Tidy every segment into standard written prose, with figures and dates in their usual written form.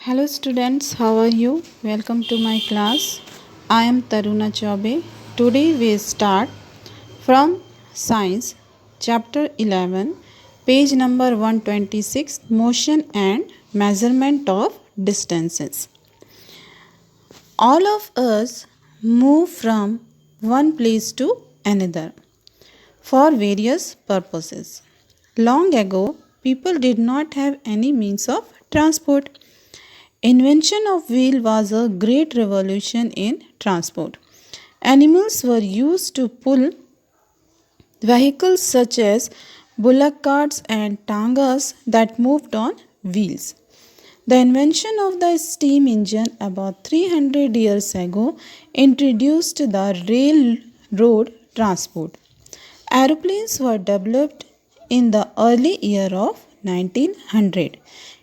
Hello students, how are you? Welcome to my class. I am Taruna Chaube. Today we start from Science, chapter 11, page number 126, Motion and Measurement of Distances. All of us move from one place to another for various purposes. Long ago, people did not have any means of transport. Invention of wheel was a great revolution in transport. Animals were used to pull vehicles such as bullock carts and tangas that moved on wheels. The invention of the steam engine about 300 years ago introduced the railroad transport. Aeroplanes were developed in the early year of 1900.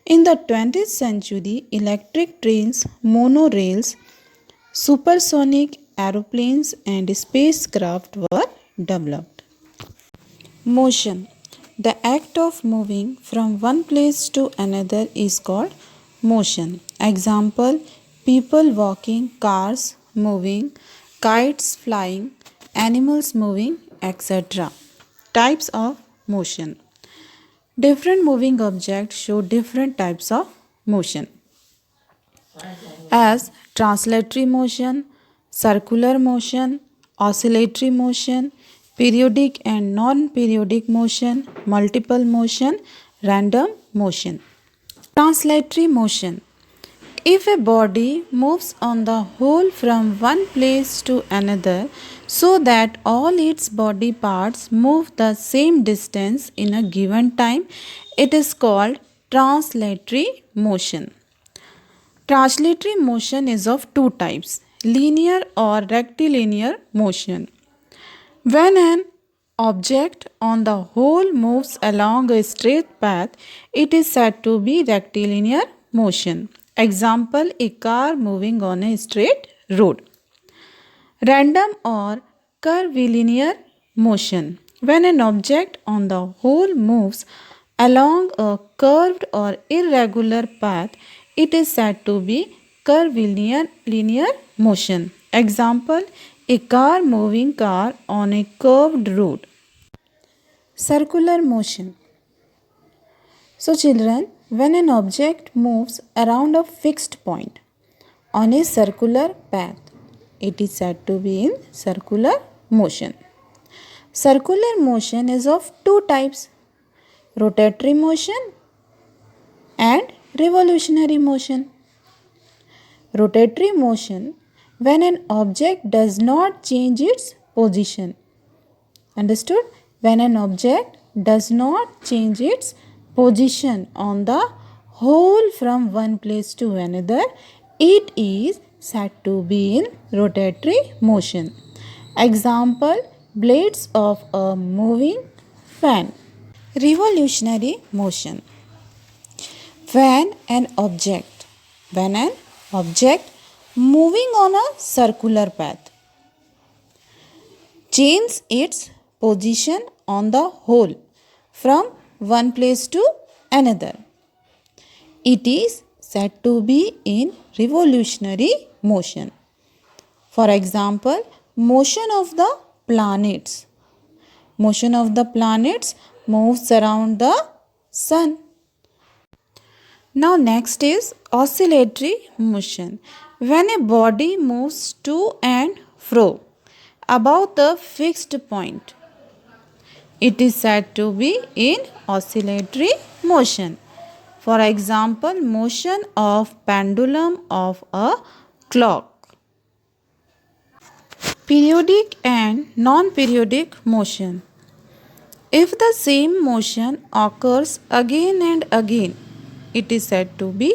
In the 20th century, electric trains, monorails, supersonic aeroplanes, and spacecraft were developed. Motion. The act of moving from one place to another is called motion. Example: people walking, cars moving, kites flying, animals moving, etc. Types of motion. Different moving objects show different types of motion, as translatory motion, circular motion, oscillatory motion, periodic and non-periodic motion, multiple motion, random motion. Translatory motion. If a body moves on the whole from one place to another so that all its body parts move the same distance in a given time, it is called translatory motion. Translatory motion is of two types: linear or rectilinear motion. When an object on the whole moves along a straight path, it is said to be rectilinear motion. Example: a car moving on a straight road. Random or curvilinear motion. When an object on the whole moves along a curved or irregular path, it is said to be curvilinear motion. Example: a moving car on a curved road. Circular motion. So children, when an object moves around a fixed point on a circular path, it is said to be in circular motion. Circular motion is of two types: rotatory motion and revolutionary motion. Rotatory motion, when an object does not change its position. Understood? When an object does not change its position on the whole from one place to another, it is said to be in rotatory motion. Example: blades of a moving fan. Revolutionary motion. When an object moving on a circular path changes its position on the whole from one place to another, it is said to be in revolutionary motion. For example, motion of the planets. Motion of the planets moves around the sun. Now next is oscillatory motion. When a body moves to and fro about the fixed point, it is said to be in oscillatory motion. For example, motion of pendulum of a clock. Periodic and non-periodic motion. If the same motion occurs again and again, it is said to be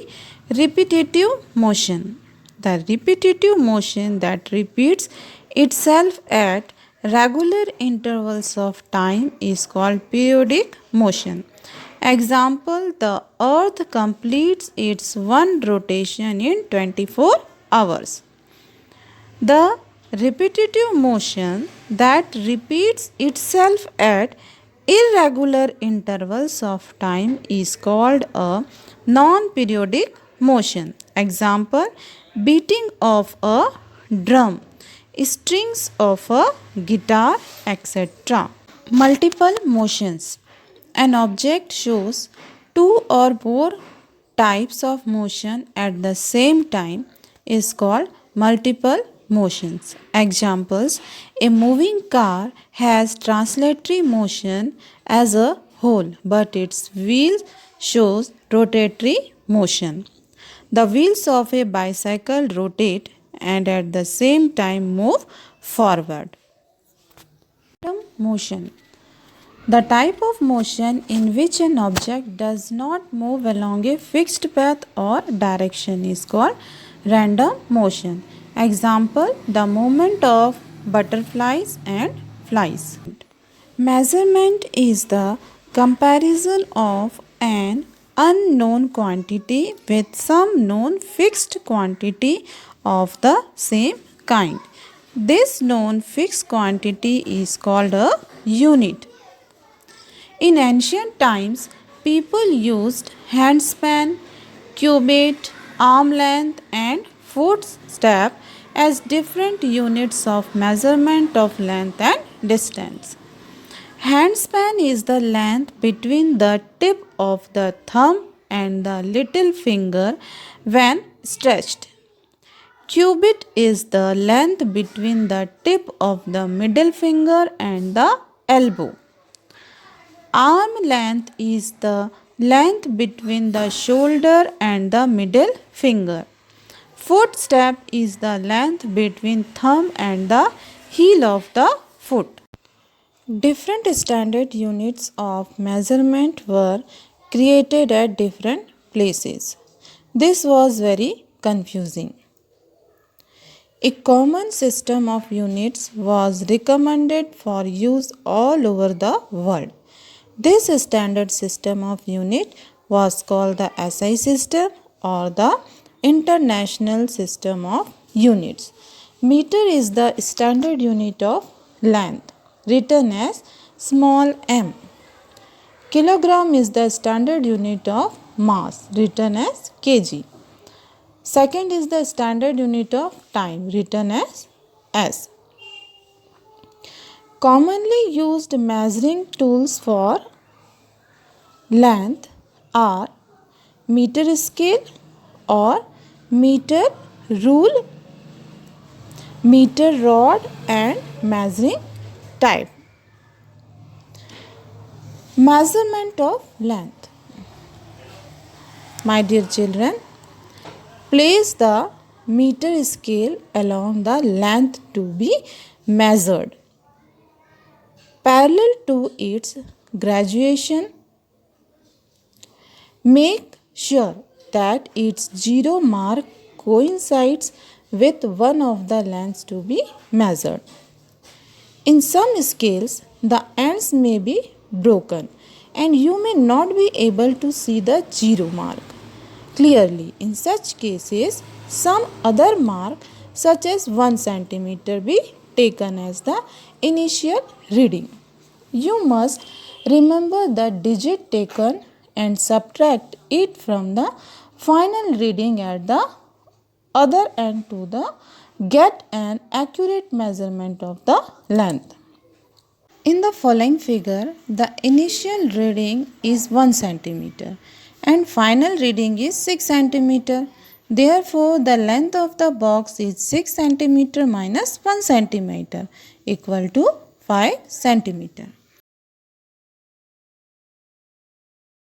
repetitive motion. The repetitive motion that repeats itself at regular intervals of time is called periodic motion. Example: the earth completes its one rotation in 24 hours. The repetitive motion that repeats itself at irregular intervals of time is called a non-periodic motion. Example, beating of a drum, strings of a guitar, etc. Multiple motions. An object shows two or more types of motion at the same time is called multiple motions. Examples, a moving car has translatory motion as a whole, but its wheels shows rotatory motion. The wheels of a bicycle rotate and at the same time move forward. Motion. The type of motion in which an object does not move along a fixed path or direction is called random motion. Example, the movement of butterflies and flies. Measurement is the comparison of an unknown quantity with some known fixed quantity of the same kind. This known fixed quantity is called a unit. In ancient times, people used handspan, cubit, arm length, and footstep as different units of measurement of length and distance. Handspan is the length between the tip of the thumb and the little finger when stretched. Cubit is the length between the tip of the middle finger and the elbow. Arm length is the length between the shoulder and the middle finger. Footstep is the length between thumb and the heel of the foot. Different standard units of measurement were created at different places. This was very confusing. A common system of units was recommended for use all over the world. This standard system of unit was called the SI system or the International System of Units. Meter is the standard unit of length, written as small m. Kilogram is the standard unit of mass, written as kg. Second is the standard unit of time, written as s. Commonly used measuring tools for length are meter scale or meter rule, meter rod and measuring tape. Measurement of length. My dear children, place the meter scale along the length to be measured. Parallel to its graduation, make sure that its zero mark coincides with one of the lengths to be measured. In some scales, the ends may be broken and you may not be able to see the zero mark clearly. In such cases, some other mark such as 1 centimeter be taken as the initial reading. You must remember the digit taken and subtract it from the final reading at the other end to get an accurate measurement of the length. In the following figure, the initial reading is 1 centimeter and final reading is 6 centimeter. Therefore, the length of the box is 6 centimeter minus 1 centimeter equal to 5 centimeter.